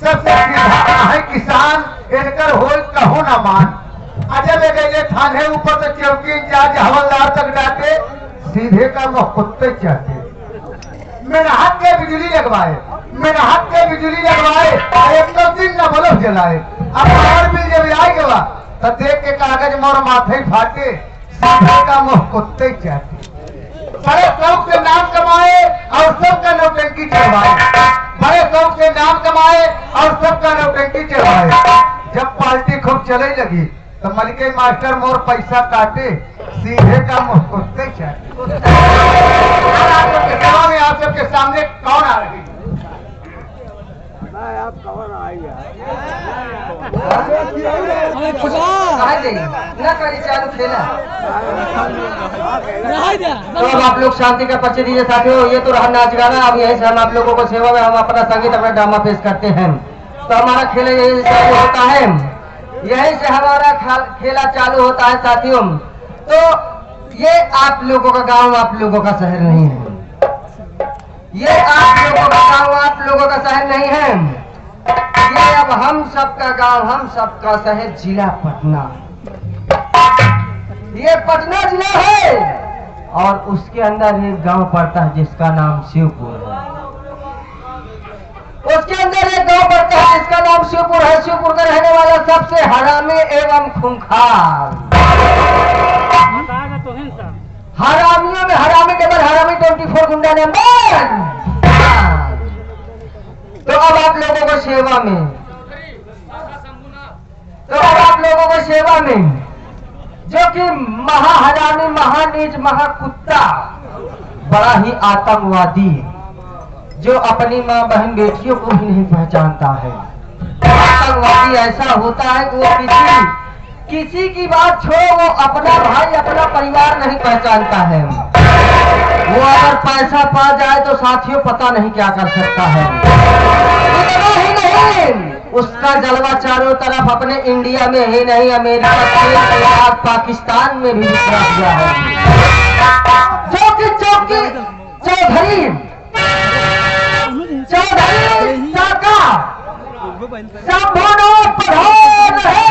सबसे सीधा है किसान, इनकर हो कहो न मान। अजब गए थाने ऊपर तो चौकी इंचार्ज हवलदार तक डांटे, सीधे का मुँह कुत्ते चाहते। मेहनत के बिजली लगवाए, मेहनत के बिजली लगवाए, एक तो दिन न बल्ब जलाए। अब पावर बिल जब आएगा तो देख के कागज मोर माथे फाटे, सीधे का मुँह कुत्ते चाहते। बड़े शौक से नाम कमाए और सबका नौटंकी चढ़वाए, बड़े शौक से नाम कमाए और सबका नौटंकी चढ़वाए। जब पार्टी खूब चले लगी तो मलिके मास्टर मोर पैसा काटे, सीधे का मुँह कुत्ते चाहते। आप सबके सेवा में आप सबके सामने कौन आ रही? आप कौन आएगा? तो अब आप लोग शांति का परिचय दीजिए साथियों। ये तो रहा नाच गाना। अब यहीं से हम आप लोगों को सेवा में हम अपना संगीत अपना ड्रामा पेश करते हैं। तो हमारा खेल यही चालू होता है, यहीं से हमारा खेला चालू होता है साथियों। तो ये आप लोगों का गांव आप लोगों का शहर नहीं है, ये आप लोगों का गांव आप लोगों का शहर नहीं है, ये अब हम सबका गांव हम सबका शहर जिला पटना। ये पटना जिला है और उसके अंदर एक गांव पड़ता है जिसका नाम शिवपुर है। उसके अंदर एक गांव पड़ता है जिसका नाम शिवपुर है। शिवपुर का रहने वाला सबसे हरामी एवं खूंखार, हरामियों में हरामी केवल हरामी 24 गुंडा नंबर। तो अब आप लोगों को सेवा में, तो अब आप लोगों को सेवा में जो कि महाहरामी महानीच महाकुत्ता बड़ा ही आतंकवादी, जो अपनी माँ बहन बेटियों को भी नहीं पहचानता है। आतंकवादी ऐसा होता है कि वो किसी की बात छोड़ो, वो अपना भाई अपना परिवार नहीं पहचानता है। वो अगर पैसा पा जाए तो साथियों पता नहीं क्या कर सकता है। इतना ही नहीं, उसका जलवा चारों तरफ अपने इंडिया में ही नहीं अमेरिका के पाकिस्तान में भी बिखरा हुआ है। चौकी चौकी चौधरी चौधरी काका सब प्रधान है।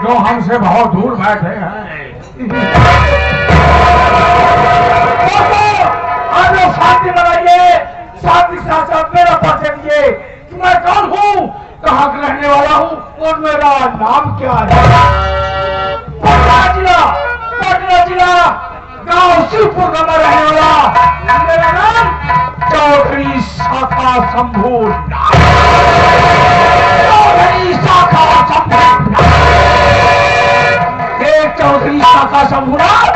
जो हमसे बहुत दूर बैठे हैं। आप लोग शांति बनाइए, शांति के साथ मेरा परिचय दीजिए कि मैं कौन हूँ, कहाँ का रहने वाला हूँ और मेरा नाम क्या है। पटना जिला गांव शिवपुर का मैं रहने वाला, मेरा नाम चौधरी शाखा शंभू, चौधरी शाखा शंभू, चौधरी शाखा शंभूनाथ।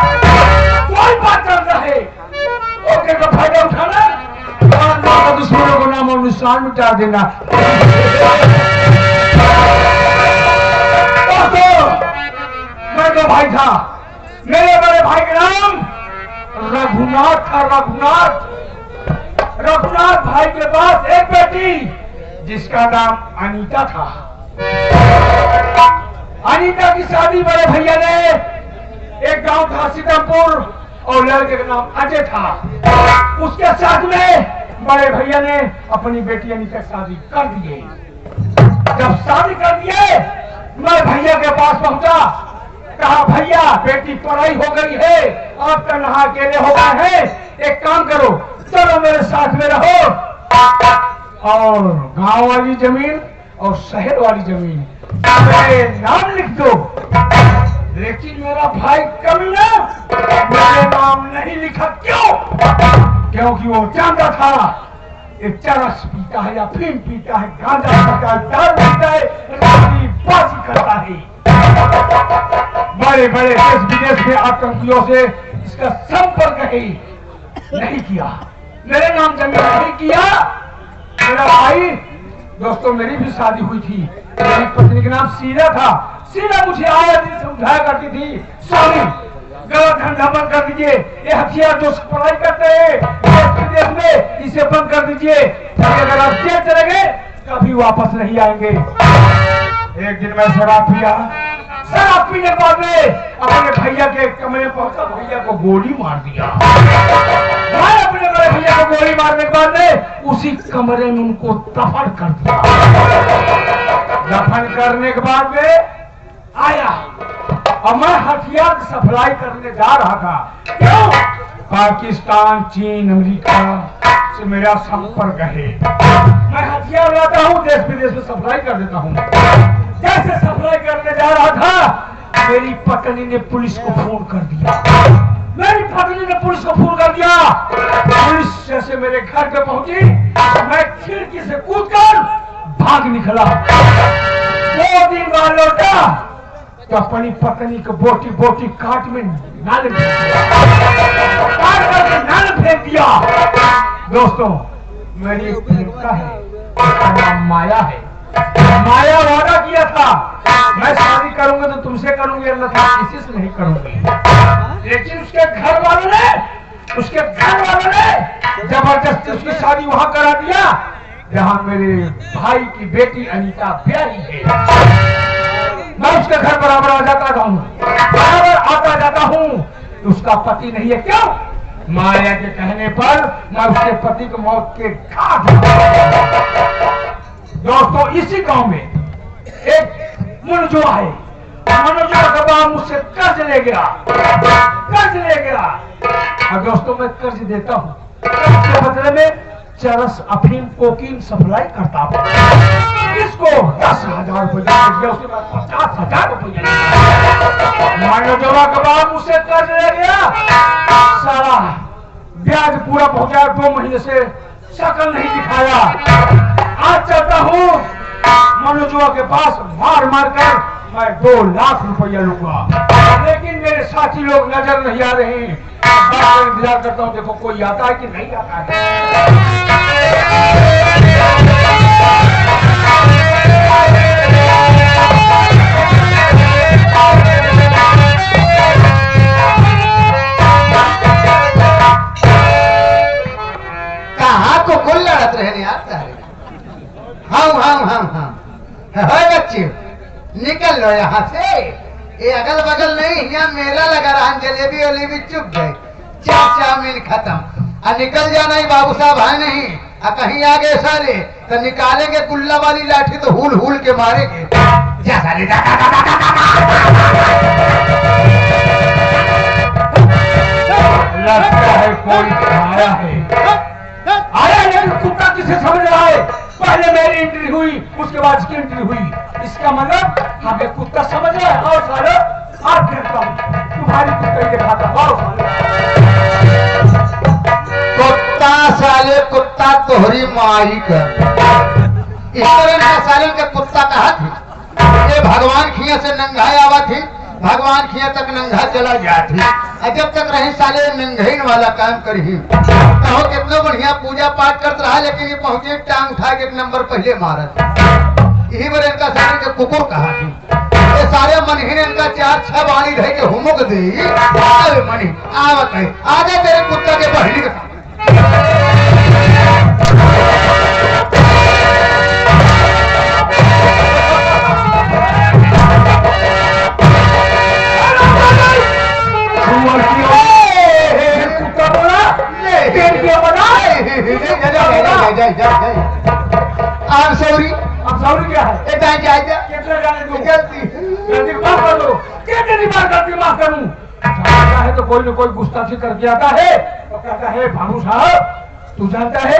कोई बात चल रहे ओके का फायदा उठाना और दुश्मनों को नाम और निशान मिटा देना। मैं तो भाई था, मेरे बड़े भाई का नाम रघुनाथ था। रघुनाथ भाई के पास एक बेटी जिसका नाम अनीता था। अनीता की शादी बड़े भैया ने, एक गांव था सीतापुर, और लड़के का नाम अजय था। उसके साथ में बड़े भैया ने अपनी बेटी अनीता की शादी कर दिए। जब शादी कर दिए मैं भैया के पास पहुंचा, कहा भैया बेटी पढ़ाई हो गई है, आप तन्हा अकेले हो गए हैं, एक काम करो चलो मेरे साथ में रहो और गांव वाली जमीन और शहर वाली जमीन मेरे नाम लिख दो। लेकिन मेरा भाई कमीना मेरे नाम नहीं लिखा। क्यों? क्योंकि वो जानता था एक चरस पीता है या फिल्म पीता है, गांजा पीता है, दारू पीता है, राती बाजी करता है। बड़े बड़े देश विदेश में आतंकियों से इसका संपर्क ही नहीं किया, मेरे नाम जमीन नहीं किया। मेरा भाई दोस्तों मेरी भी शादी हुई थी, मेरी पत्नी का नाम शीला था। शीला मुझे आया दिन समझाया करती थी, स्वामी गलत धंधा बंद कर दीजिए, ये हथियार जो सप्लाई करते हैं देश विदेश में इसे बंद कर दीजिए, अगर आप जेल चले गए कभी वापस नहीं आएंगे। एक दिन मैं शराब पिया, शराब पीने के बाद में अपने भैया के कमरे में पहुंचा, भैया को गोली मार दिया। मैं अपने बड़े भैया को गोली मारने के बाद में उसी कमरे में उनको दफन कर दिया। दफन करने के बाद में आया और मैं हथियार सप्लाई करने जा रहा था। क्यों? पाकिस्तान, चीन, अमेरिका से मेरा संपर्क है। मैं हथियार लाता हूँ, देश विदेश में सप्लाई कर देता हूँ। जैसे सप्लाई करने जा रहा था मेरी पत्नी ने पुलिस को फोन कर दिया। मेरी पत्नी ने पुलिस को फोन कर दिया। पुलिस जैसे मेरे घर पे पहुंची, मैं खिड़की से कूदकर भाग निकला। 2 दिन बाद लौटा तो अपनी पत्नी को बोटी बोटी काट में नाले में काट करके नाले फेंक दिया। दोस्तों मेरी एक प्रेमिका है, उसका नाम माया है। माया वादा किया था मैं शादी करूंगा तो तुमसे करूंगी, अन्यथा किसी से नहीं करूंगी। लेकिन उसके घर वालों ने जबरदस्ती उसकी शादी वहां करा दिया जहां मेरे भाई की बेटी अनीता ब्याही है। मैं उसके घर बराबर आ जाता हूँ, बराबर आता जाता हूँ, उसका पति नहीं है। क्यों? माया के कहने पर मैं उसके पति को मौत के घाट। दोस्तों इसी गांव में एक मनोजुआ है, मनोजुआ का बाप मुझसे कर्ज ले गया और दोस्तों मैं कर्ज देता हूँ, उसके बदले में चरस, अफीम, कोकीन सप्लाई करता हूँ। इसको 10,000 रुपये दिया, उसके बाद 50,000 रुपये। मनोजुआ का बाप मुझसे कर्ज ले गया, सारा ब्याज पूरा पहुंचाया, 2 महीने से शकल नहीं दिखाया। आज चलता हूँ मनोजुआ के पास, मार मार कर मैं 2 लाख रुपया लूंगा, लेकिन मेरे साथी लोग नजर नहीं आ रहे हैं। इंतजार करता हूँ, देखो कोई आता है कि नहीं आता है। कहाँ को कुल लड़त रहे यार सारे। हाँ बच्चे निकल लो यहाँ से, ये अगल बगल नहीं, यहाँ मेला लगा रहा, जलेबी वलेबी चुप गए, चाउमीन खत्म। और निकल जाना ही बाबू साहब है नहीं, और कहीं आगे सारे तो निकालेंगे कुल्ला वाली लाठी तो हुल हुल के मारेंगे। जा सारे लगता है कोई आया लेकिन कुत्ता किसे समझ रहा है? पहले मेरी एंट्री हुई, उसके बाद इसकी एंट्री हुई। इसका मतलब हमें कुत्ता समझ रहा है। और साले आप कहता हूँ तुम्हारी कुत्ता ही दिखाता। और कुत्ता साले कुत्ता तोहरी माई का इस तरह साले के कुत्ता कहा थी। ये भगवान खिया से नंगा आवा थी, भगवान खिया तक नंगा चला जाती, जब तक रही साले नंगहीन वाला काम करी। कहो कितना बढ़िया पूजा पाठ करता रहा, लेकिन ये पहुंचे टांग उठा के 1 नंबर पहले मारत। यही बार इनका सारे के कुकुर कहा थी। ये सारे मनहीन इनका 4-6 बाणी रह के हुमुक दी। अरे मनी आवत है, आजा तेरे कुत्ता के बहनी के साथ। क्या है? गलती माफ कर दो। कितनी बार गलती माफ करूं? है तो कोई न कोई गुस्ताखी करके आता है और कहता है भानु साहब तू जानता है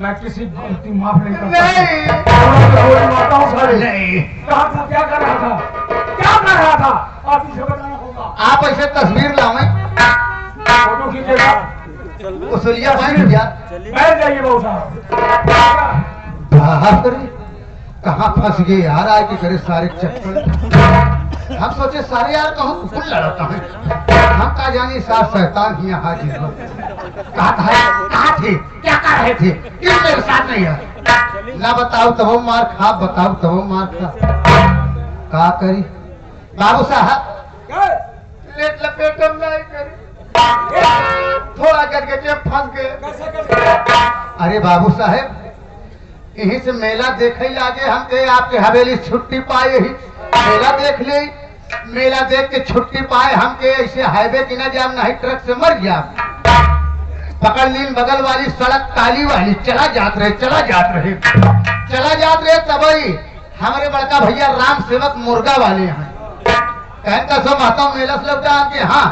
मैं किसी गलती माफ नहीं करता। नहीं मारता हूँ सारे। नहीं कहा था क्या कर रहा था, क्या कर रहा था, आप मुझे बताना होगा। आप ऐसे तस्वीर लावे फोटो खींचेगा, उसूलिया बैठ गया। बैठ जाइए बहुत साहब। कहाँ फंस गए यार, आए कि करे सारे चक्कर। हम सोचे सारे यार कहूँ कुल लड़ता है, हम कहा जानी साथ शैतान ही यहाँ हाजिर हो। कहाँ थे, क्या कर रहे थे, क्यों मेरे साथ नहीं है? ना बताओ तब मार खा, बताओ तब मार खा। का करी बाबू साहब, लेट लपेटम नहीं करी, थोड़ा करके जेब फंस गए। अरे बाबू साहब, यहीं से मेला देखे लागे हम के आपके हवेली छुट्टी पाए ही मेला देख ले, मेला देख के छुट्टी पाए हम के ऐसे हाईवे की ना जाम नहीं ट्रक से मर गया। पकड़ लीन बगल वाली सड़क काली वाली, चला जात रहे तब हमारे बड़का भैया राम सेवक मुर्गा वाले हैं। कहन का सो माता मेला से लौटा के, हाँ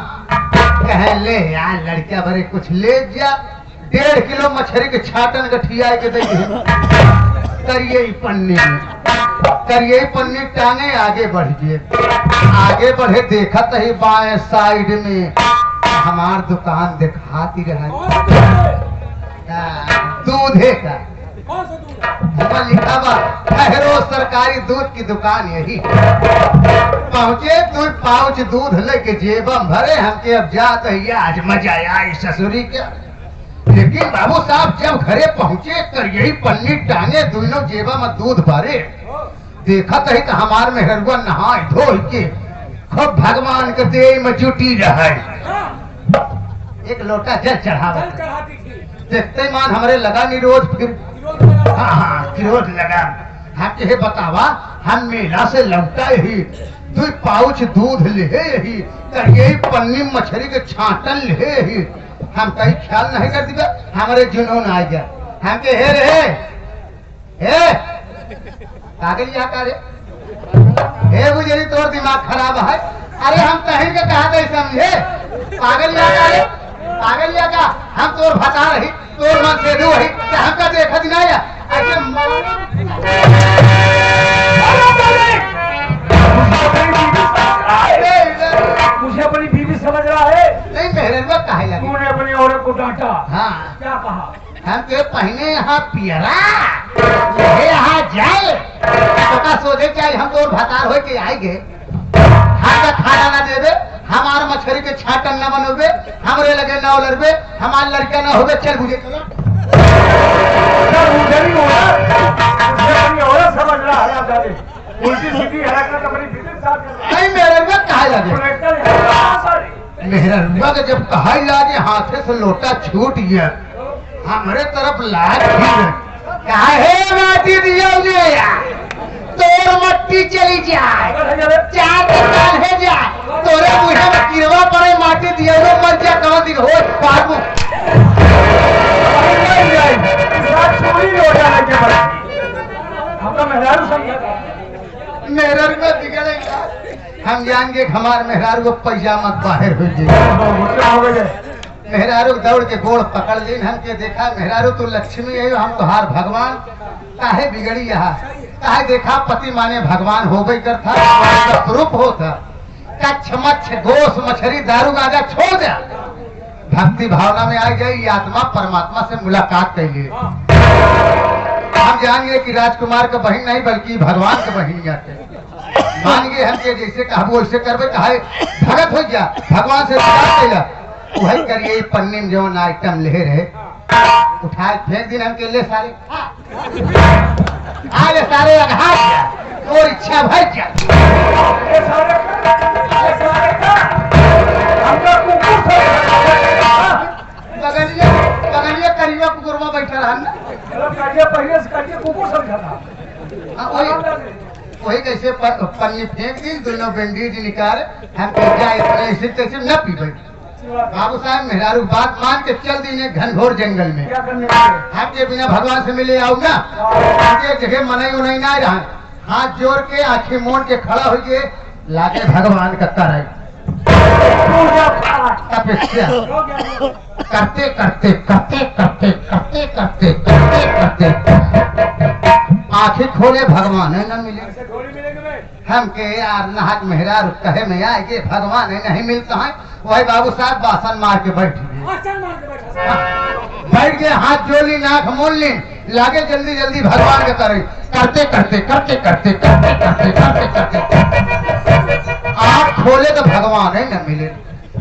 कह ले यार लड़किया भरे कुछ ले जा, 1.5 किलो मछली के छाटन गठिया के दे करिए पन्नी टांगे आगे बढ़ गए। आगे बढ़े देखत ही बाएं साइड में हमार दुकान दिखाती रहा, दूधे का लिखा बा ठहरो सरकारी दूध की दुकान। यही पहुंचे दूध पाउच दूध लेके जेबम भरे हमके, अब जात है आज मजा आई ससुरी क्या। लेकिन बाबू साहब जब घरे पहुंचे कर यही पन्नी टांगे दोनों जेबा में दूध भरे, देखा कही कि हमार में हरुआ नहाए धो के खूब भगवान के देह में जुटी रहे। एक लोटा जल चढ़ावा, देखते मान हमारे लगा निरोध, फिर हाँ निरोध लगा। हम के बतावा, हम मेला से लौटा ही 2 पाउच दूध ले ही कर यही पन्नी मछली के छाटन ले ही, हम कहीं ख्याल नहीं कर दिया हमारे जुनून आ गया। हम के हे कागल यहाँ का रे, हे गुजरी तोर दिमाग खराब है। अरे हम कहीं के कहा थे समझे, पागल यहाँ का रे, पागल यहाँ का हम तोर बता रही, तोर मन से दू वही हमका देखा दिना या ऐसे मुझे अपनी बीवी समझ रहा है। नहीं मेरे में कहे लगे, तूने अपनी औरत को डांटा। हाँ क्या कहा? हम के पहने यहाँ पियरा ये यहाँ जाए तो का सोचे चाहिए हम तो भतार हो के आएंगे, हमका खाना ना देवे, हमार मछली के छाटन न बनोबे, हमरे लगे न लड़बे, हमार लड़का न होबे। चल बुझे चलो समझ रहा है उल्टी सीधी हरकत अपनी बीवी के साथ। नहीं मेरे में कहे लगे, मेरा के जब कहा लागे हाथे से लोटा छूट गया, हमारे तरफ लाग काहे माटी दिया तोर मट्टी चली जाए, चार है जाए तोरे मुझे में किरवा पड़े माटी दिया मर जा कहाँ दिन हो बाद में मेहरारू में बिगड़ेगा। हम जान के हमार मेहरारू को पैसा मत बाहर हो जाए। मेहरारू दौड़ के गोड़ पकड़ लीन, हम के देखा मेहरारू तू लक्ष्मी है, हम तुहार भगवान काहे बिगड़ी यहाँ, काहे देखा पति माने भगवान हो गई कर था स्वरूप होता, कच्छ मच्छ गोश मछली दारू गाजा छोड़ दे, भक्ति भावना में आ गई, आत्मा परमात्मा से मुलाकात कर लिए। हम जान गए कि राजकुमार का बहन नहीं बल्कि भगवान का बहन आते, मान गए हम के जैसे कहबो वैसे करबे, कहे भगत हो गया भगवान से वही करिए। पन्नी में जो आइटम ले रहे उठाए फेंक दिन हम के ले सारे आले सारे अघा गया और इच्छा भर जा बगलिया करिया कुकुरमा बैठा रहा ना, पहले से करिए कुकुर समझा था। वही कैसे पन्नी फेंक दी, दोनों बैंडेज निकाल हम ऐसे तैसे न पीबे। बाबू साहब मेहरारू बात मान के चल दी घनघोर जंगल में, हम के बिना भगवान से मिले आऊ ना, एक जगह मनाई उनाई ना रहा, हाथ जोड़ के आंखें मोड़ के खड़ा हो गए, लाके भगवान का कराई पूजा पाठ तपस्या हो गया। करते करते करते करते करते करते करते करते आंखें खोले भगवान है न मिले। ऐसे थोड़ी मिलेंगे भाई। हम के यार नहाक मेहरा कहे में आएगे भगवान है नहीं मिलता है। वही बाबू साहब बासन मार के बैठ गए। आसन मार के बैठा। बैठ गए हाथ जोड़ ली नाक मोल ली लागे जल्दी जल्दी भगवान के करे करते करते करते करते करते करते करते करते आँख खोले तो भगवान है न मिले।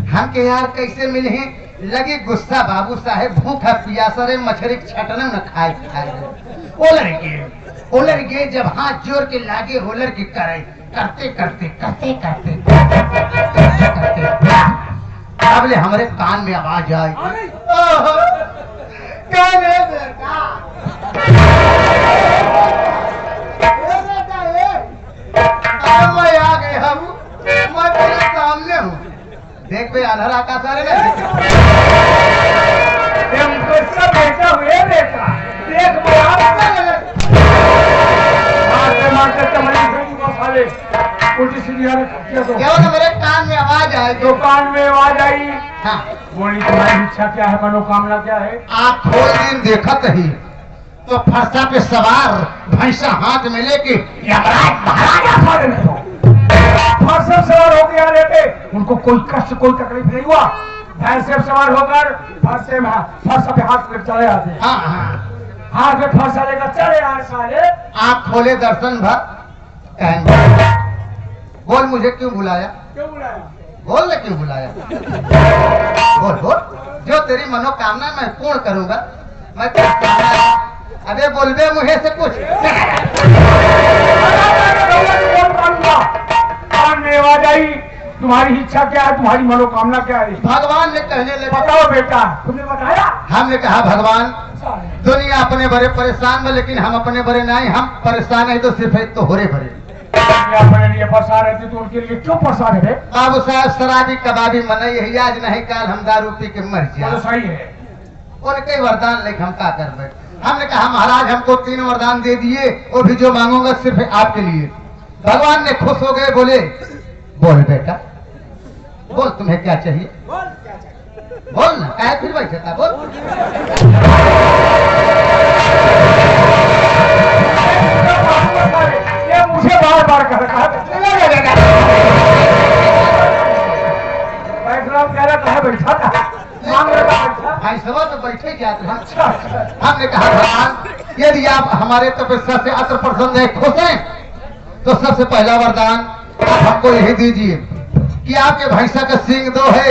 हम के यार कैसे मिले हैं लगे गुस्सा बाबू साहेब भूखा पियासा रे मछली छटन न खाए खाए ओलर गए जब हाथ जोड़ के लागे होलर की करे करते करते करते करते अब ले हमारे कान में आवाज आई आ गई। ओहो, कौन है बेटा? ये बेटा ये? अब मैं आ गए हम मैं तेरे सामने हूँ देख भाई अंधेरा का सारे में ये मुझसे बेटा हुए बेटा देख मारते चमड़ी से साले उल्टी सीधी हालत तो क्या होगा मेरे कान में आवाज आए जो दुकान में आवाज आई। हाँ बोली तुम्हारी इच्छा क्या है मनोकामना क्या है। आप खोल दिन देखत ही तो फरसा पे सवार भैंसा हाथ में लेके यमराज महाराजा सारे में फरसा सवार हो गया लेके उनको कोई कष्ट कोई तकलीफ नहीं हुआ। भैंस से सवार होकर फरसा पे हाथ लेकर चले आते हैं। हाँ हाँ हाथ में फरसा लेकर चले आए साले। आप खोले दर्शन भर कहेंगे बोल मुझे क्यों बुलाया क्यों बुलाया। बोल क्यों बुलाया बोल बोल जो तेरी मनोकामना मैं पूर्ण करूंगा मैं क्या अबे बोलबे मुझे से कुछ कान में आवाज आई तुम्हारी इच्छा क्या है तुम्हारी मनोकामना क्या है। भगवान ने कहने लगे बताओ बेटा तुमने बताया। हमने कहा भगवान दुनिया अपने बड़े परेशान में लेकिन हम अपने बड़े नहीं हम परेशान है तो सिर्फ एक तो होरे भरे अपने लिए परेशान रहती तो उनके लिए क्यों परेशान है। बाबू साहब शराबी कबाबी मनई है आज नहीं काल हम दारू पी के मर तो जाए सही है। उनके वरदान लेके हम क्या कर रहे। हमने कहा महाराज हमको 3 वरदान दे दिए और भी जो मांगूंगा सिर्फ आपके लिए। भगवान ने खुश हो गए बोले बोल बेटा बोल तुम्हें क्या चाहिए बोल ना क्या फिर बैठे था बोल ये मुझे बार बार कह रहा है बैठा था मांग रहा था। भाई सभा तो बैठे जाते हैं। हमने कहा भगवान यदि आप हमारे तपस्या से अत्र प्रसन्न है खुश हैं तो सबसे पहला वरदान आप हमको यही दीजिए कि आपके भैंसा का सींग 2 है